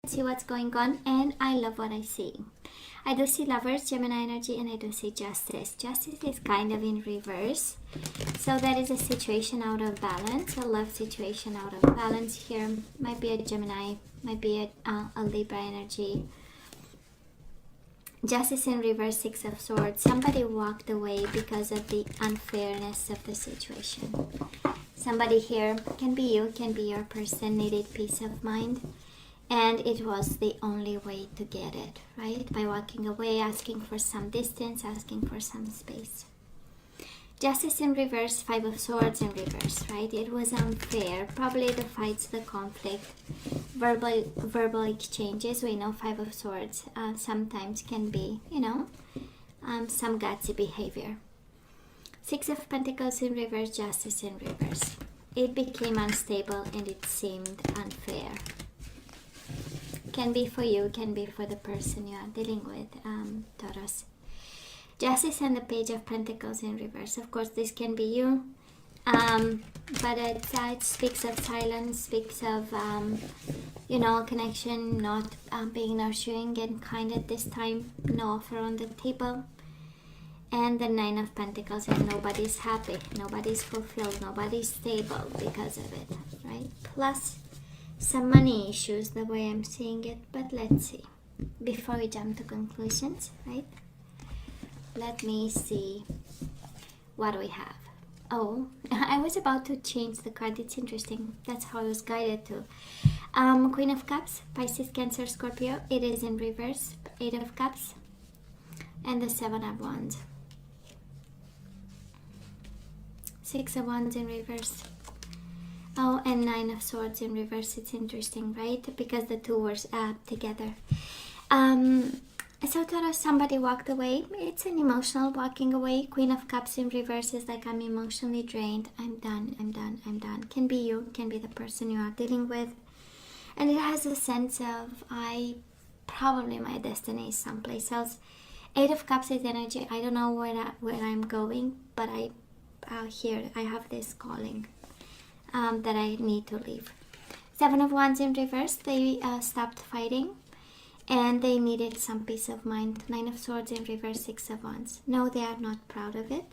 see what's going on, and I love what I see. I do see Lovers, Gemini energy, and I do see Justice. Justice is kind of in reverse. So that is a situation out of balance, a love situation out of balance here. Might be a Gemini, might be a Libra energy. Justice in reverse, Six of Swords. Somebody walked away because of the unfairness of the situation. Somebody here, can be you, can be your person, needed peace of mind. And it was the only way to get it, right? By walking away, asking for some distance, asking for some space. Justice in reverse, Five of Swords in reverse, right? It was unfair. Probably the fights, the conflict, verbal exchanges. We know Five of Swords sometimes can be, some gutsy behavior. Six of Pentacles in reverse, Justice in reverse. It became unstable and it seemed unfair. Can be for you, can be for the person you are dealing with, Taurus. Justice and the Page of Pentacles in reverse. Of course, this can be you, but it speaks of silence, speaks of, connection, not being nurturing and kind at this time, no offer on the table. And the Nine of Pentacles, and nobody's happy, nobody's fulfilled, nobody's stable because of it, right? Plus, some money issues, the way I'm seeing it, but let's see. Before we jump to conclusions, right? Let me see what we have. Oh, I was about to change the card. It's interesting. That's how I was guided to. Queen of Cups, Pisces, Cancer, Scorpio. It is in reverse. Eight of Cups. And the Seven of Wands. Six of Wands in reverse. Oh, and Nine of Swords in reverse. It's interesting, right? Because the two were together. So Taurus, somebody walked away. It's an emotional walking away. Queen of Cups in reverse is like, I'm emotionally drained. I'm done, I'm done, I'm done. Can be you, can be the person you are dealing with. And it has a sense of, probably my destiny is someplace else. Eight of Cups is energy. I don't know where I'm going, but I have this calling. That I need to leave. Seven of Wands in reverse. They stopped fighting and they needed some peace of mind. Nine of Swords in reverse, Six of Wands. No, they are not proud of it.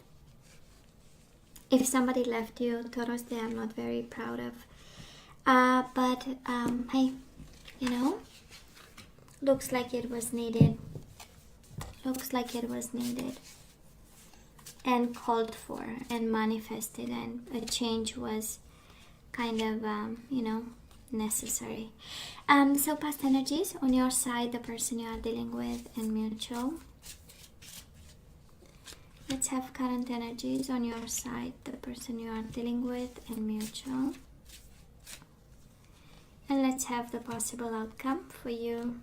If somebody left you, Taurus, they are not very proud of. But hey, looks like it was needed. Looks like it was needed. And called for and manifested, and a change was kind of, necessary. So past energies on your side, the person you are dealing with, and mutual. Let's have current energies on your side, the person you are dealing with, and mutual. And let's have the possible outcome for you,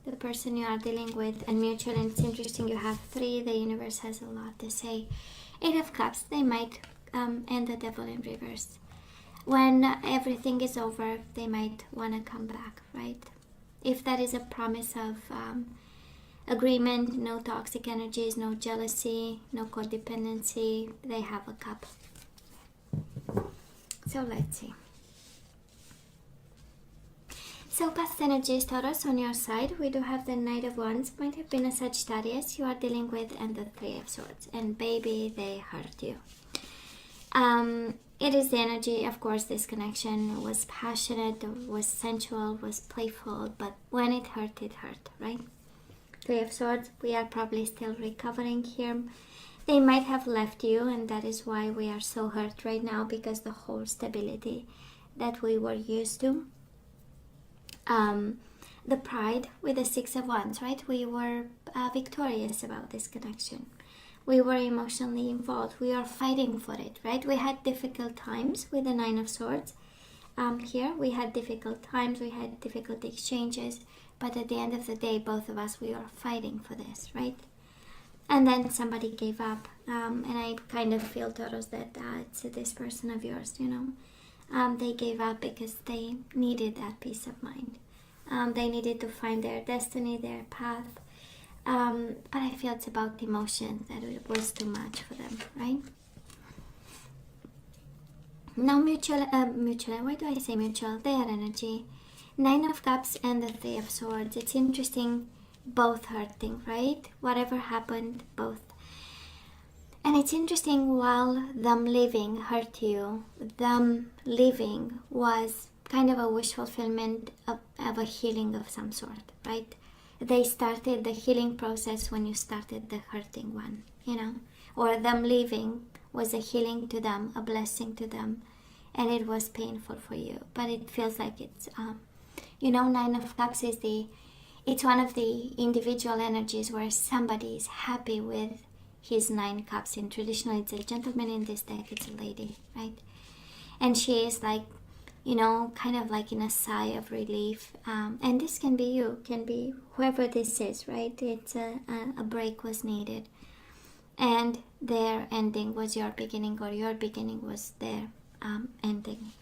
the person you are dealing with, and mutual. And it's interesting, you have three. The universe has a lot to say. Eight of Cups, they might end the Devil in reverse. When everything is over, they might want to come back, right? If that is a promise of agreement, no toxic energies, no jealousy, no codependency, they have a cup. So let's see. So past energies, Taurus, on your side, we do have the Knight of Wands. Might have been a Sagittarius you are dealing with, and the Three of Swords. And baby, they hurt you. It is the energy, of course, this connection was passionate, was sensual, was playful, but when it hurt, right? Three of Swords, we are probably still recovering here. They might have left you, and that is why we are so hurt right now, because the whole stability that we were used to. The pride with the Six of Wands, right? We were victorious about this connection. We were emotionally involved. We are fighting for it, right? We had difficult times with the Nine of Swords. Here, we had difficult times. We had difficult exchanges. But at the end of the day, both of us, we are fighting for this, right? And then somebody gave up. And I kind of feel, Taurus, that it's this person of yours, They gave up because they needed that peace of mind. They needed to find their destiny, their path. But I feel it's about emotion, that it was too much for them, right? Now mutual, why do I say mutual? Their energy. Nine of Cups and the Three of Swords. It's interesting, both hurting, right? Whatever happened, both. And it's interesting, while them leaving hurt you, them leaving was kind of a wish fulfillment of a healing of some sort, right? They started the healing process when you started the hurting one, you know? Or them leaving was a healing to them, a blessing to them, and it was painful for you. But it feels like it's, Nine of Cups is it's one of the individual energies where somebody is happy with his 9 cups. And traditionally it's a gentleman, in this deck it's a lady, right? And she is like, kind of like in a sigh of relief. And this can be you, can be whoever this is, right? It's a break was needed. And their ending was your beginning, or your beginning was their ending.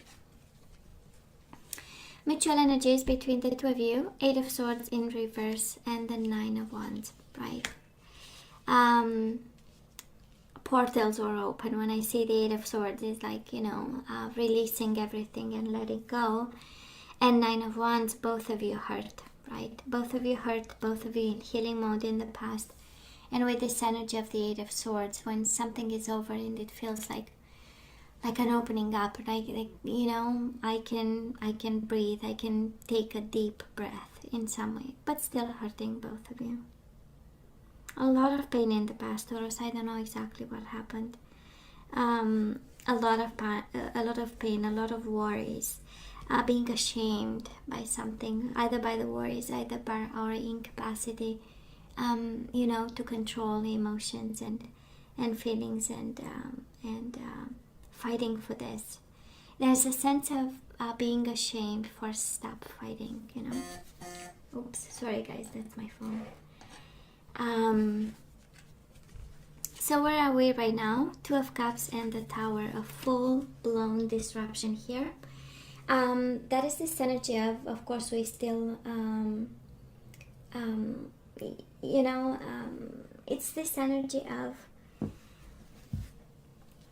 Mutual energies between the two of you. 8 of Swords in reverse and the 9 of Wands, right? Portals are open. When I say the 8 of Swords, is like, releasing everything and letting go. And 9 of Wands, both of you hurt, right? Both of you hurt, both of you in healing mode in the past. And with this energy of the 8 of Swords, when something is over and it feels like an opening up, like I can breathe, I can take a deep breath in some way, but still hurting, both of you. A lot of pain in the past, Taurus. I don't know exactly what happened. A lot of pain, a lot of worries, being ashamed by something, either by the worries, either by our incapacity, to control emotions and feelings, and fighting for this. There's a sense of being ashamed for stop fighting, Oops, sorry guys, that's my phone. So where are we right now? 2 of Cups and the Tower, a full-blown disruption here. That is this energy of course, we still, it's this energy of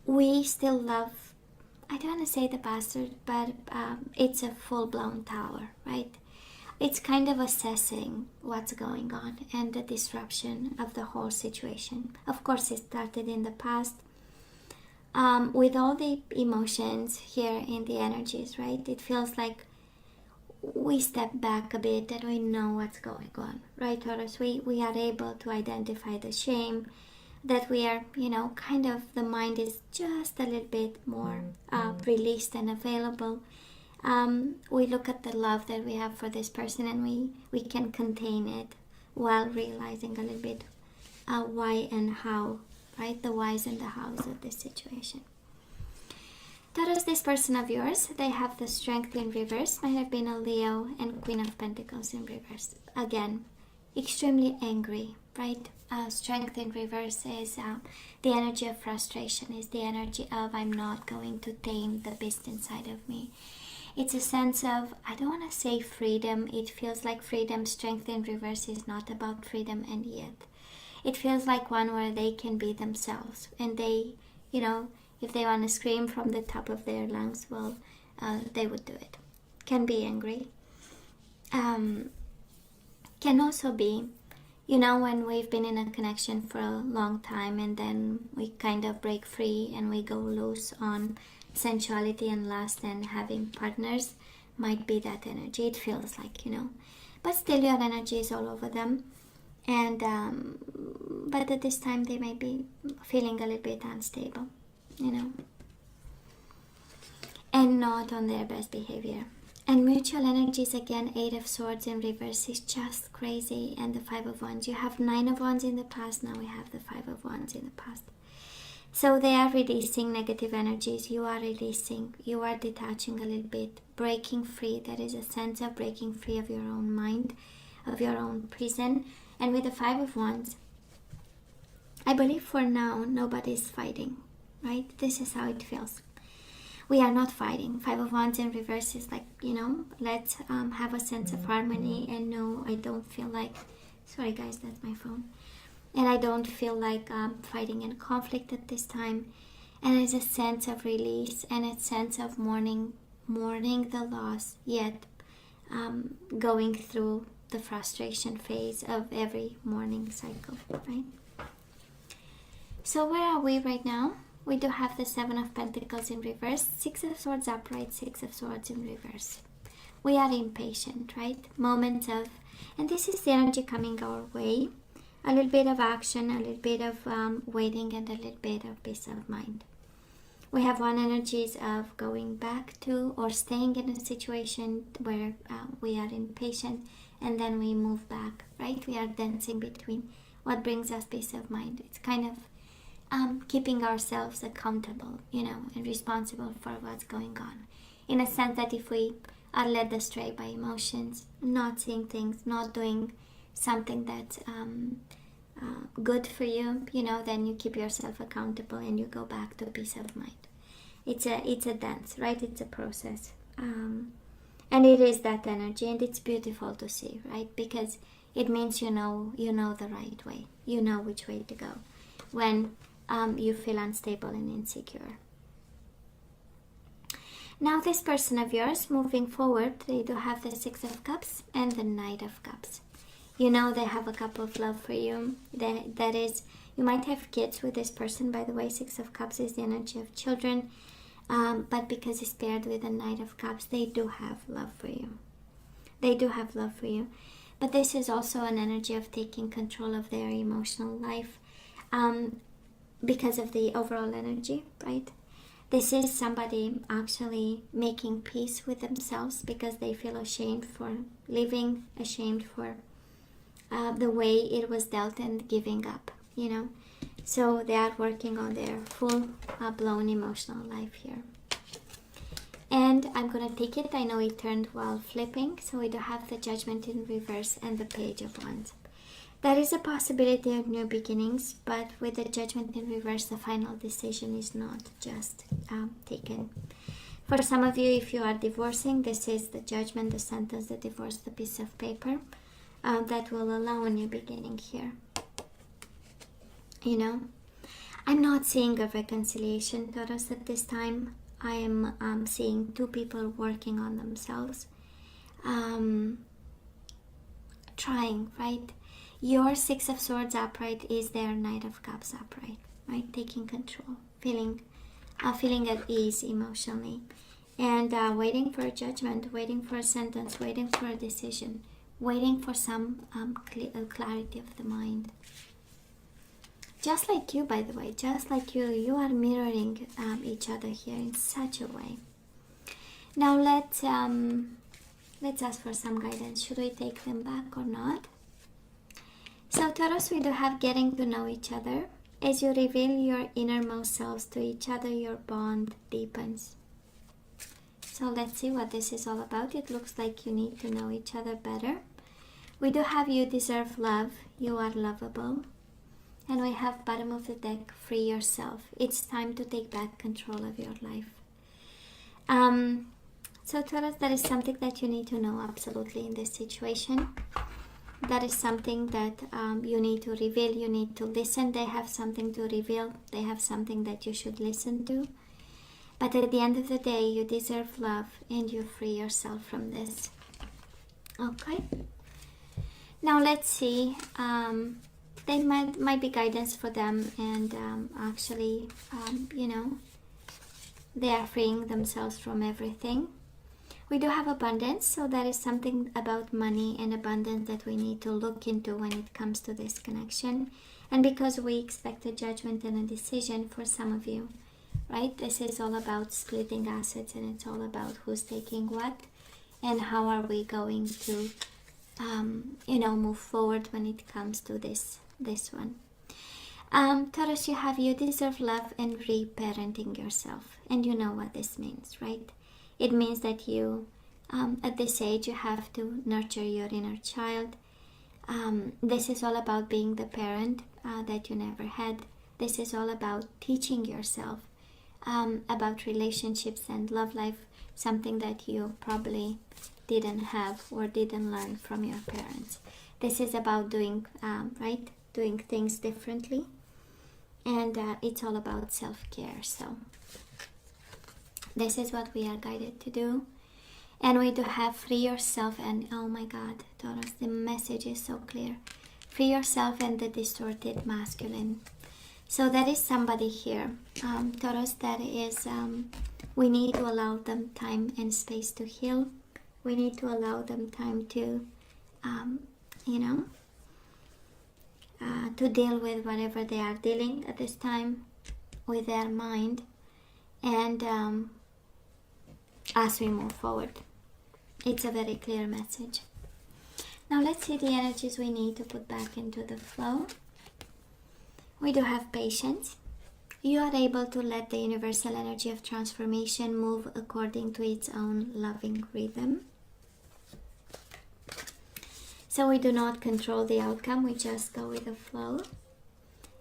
we still love, I don't want to say the bastard, but it's a full-blown tower, right? It's kind of assessing what's going on and the disruption of the whole situation. Of course, it started in the past with all the emotions here in the energies, right? It feels like we step back a bit and we know what's going on, right, Taurus? We are able to identify the shame, that we are, kind of, the mind is just a little bit more released and available. We look at the love that we have for this person, and we can contain it while realizing a little bit why and how, right? The whys and the hows of this situation. Taurus, this person of yours, they have the Strength in reverse, might have been a Leo, and Queen of Pentacles in reverse. Again, extremely angry, right? Strength in reverse is the energy of frustration, is the energy of I'm not going to tame the beast inside of me. It's a sense of, I don't want to say freedom, it feels like freedom. Strength in reverse is not about freedom, and yet it feels like one where they can be themselves, and they, if they want to scream from the top of their lungs, well, they would do it. Can be angry. Can also be, when we've been in a connection for a long time and then we kind of break free and we go loose on sensuality and lust and having partners, might be that energy. It feels like, but still your energy is all over them. And but at this time they may be feeling a little bit unstable, and not on their best behavior. And mutual energies, again, 8 of Swords in reverse is just crazy. And the 5 of Wands. You have 9 of Wands in the past. Now we have the 5 of Wands in the past. So they are releasing negative energies. You are releasing. You are detaching a little bit. Breaking free. There is a sense of breaking free of your own mind, of your own prison. And with the 5 of Wands, I believe for now, nobody's fighting. Right? This is how it feels. We are not fighting. 5 of Wands in reverse is like, let's have a sense of harmony. And no, I don't feel like, sorry guys, that's my phone. And I don't feel like fighting in conflict at this time. And it's a sense of release and a sense of mourning the loss, yet going through the frustration phase of every morning cycle, right? So where are we right now? We do have the Seven of Pentacles in reverse, Six of Swords upright, Six of Swords in reverse. We are impatient, right? Moments of, and this is the energy coming our way. A little bit of action, a little bit of waiting, and a little bit of peace of mind. We have one energies of going back to or staying in a situation where we are impatient, and then we move back, right? We are dancing between what brings us peace of mind. It's kind of keeping ourselves accountable, and responsible for what's going on. In a sense that if we are led astray by emotions, not seeing things, not doing something that's good for you, then you keep yourself accountable and you go back to peace of mind. It's a dance, right? It's a process. And it is that energy, and it's beautiful to see, right? Because it means you know the right way. You know which way to go when you feel unstable and insecure. Now this person of yours, moving forward, they do have the Six of Cups and the Knight of Cups. They have a cup of love for you. That is, you might have kids with this person. By the way, Six of Cups is the energy of children. But because it's paired with the Knight of Cups, they do have love for you. They do have love for you. But this is also an energy of taking control of their emotional life because of the overall energy, right? This is somebody actually making peace with themselves because they feel ashamed for living, ashamed for the way it was dealt, and giving up, So they are working on their full-blown emotional life here. And I'm going to take it. I know it turned while flipping. So we do have the Judgment in reverse and the Page of Wands. There is a possibility of new beginnings, but with the Judgment in reverse, the final decision is not just taken. For some of you, if you are divorcing, this is the judgment, the sentence, the divorce, the piece of paper that will allow a new beginning here. I'm not seeing a reconciliation, Taurus, at this time. I am seeing two people working on themselves, trying, right? Your Six of Swords upright is their Knight of Cups upright, right? Taking control, feeling at ease emotionally, and waiting for a judgment, waiting for a sentence, waiting for a decision, waiting for some clarity of the mind. Just like you, by the way, just like you are mirroring each other here in such a way. Now let's ask for some guidance. Should we take them back or not? So Taurus, we do have getting to know each other. As you reveal your innermost selves to each other, your bond deepens. So let's see what this is all about. It looks like you need to know each other better. We do have you deserve love. You are lovable. And we have bottom of the deck, free yourself. It's time to take back control of your life. So Taurus, that is something that you need to know absolutely in this situation. That is something that you need to reveal. You need to listen. They have something to reveal. They have something that you should listen to. But at the end of the day, you deserve love and you free yourself from this. Okay. Now let's see. They might be guidance for them, and actually, they are freeing themselves from everything. We do have abundance, so that is something about money and abundance that we need to look into when it comes to this connection. And because we expect a judgment and a decision for some of you, right? This is all about splitting assets, and it's all about who's taking what and how are we going to, move forward when it comes to this one. Taurus, you deserve love and reparenting yourself, and you know what this means, right? It means that you, at this age, you have to nurture your inner child. This is all about being the parent that you never had. This is all about teaching yourself about relationships and love life, something that you probably didn't have or didn't learn from your parents. This is about doing things differently, and it's all about self-care. So this is what we are guided to do. And we do have free yourself and, oh my God, Taurus, the message is so clear. Free yourself and the distorted masculine. So that is somebody here, Taurus, that is, we need to allow them time and space to heal. We need to allow them time to, to deal with whatever they are dealing at this time with their mind. And as we move forward, it's a very clear message. Now let's see the energies we need to put back into the flow. We do have patience. You are able to let the universal energy of transformation move according to its own loving rhythm. So we do not control the outcome, we just go with the flow.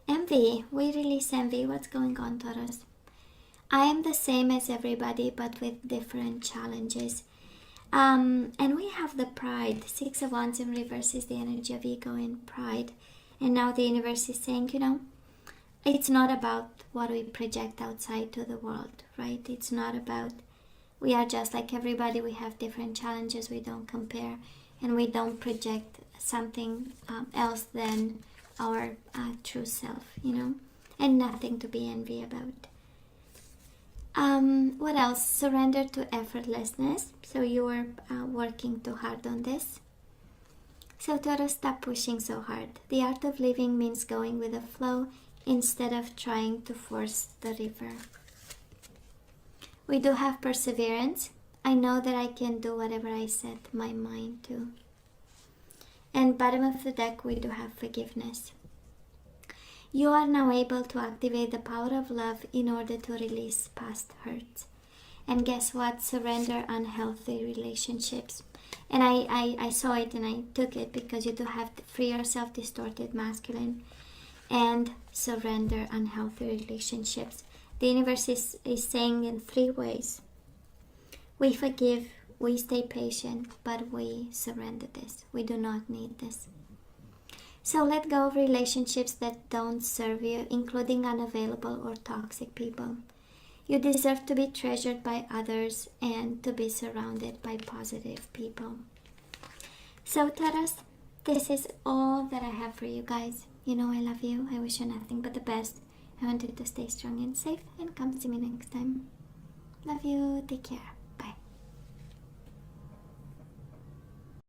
Envy, we release envy. What's going on, Taurus? I am the same as everybody, but with different challenges. And we have the pride. 6 of Wands in reverse is the energy of ego and pride. And now the universe is saying, it's not about what we project outside to the world, right? It's not about, we are just like everybody. We have different challenges. We don't compare. And we don't project something else than our true self, and nothing to be envy about. What else? Surrender to effortlessness. So you are working too hard on this. So Taurus, stop pushing so hard. The art of living means going with the flow instead of trying to force the river. We do have perseverance. I know that I can do whatever I set my mind to. And bottom of the deck, we do have forgiveness. You are now able to activate the power of love in order to release past hurts. And guess what? Surrender unhealthy relationships. And I saw it and I took it because you do have to free yourself, distorted masculine, and surrender unhealthy relationships. The universe is saying in 3 ways. We forgive, we stay patient, but we surrender this. We do not need this. So let go of relationships that don't serve you, including unavailable or toxic people. You deserve to be treasured by others and to be surrounded by positive people. So Taurus, this is all that I have for you guys. I love you. I wish you nothing but the best. I want you to stay strong and safe, and come see me next time. Love you. Take care.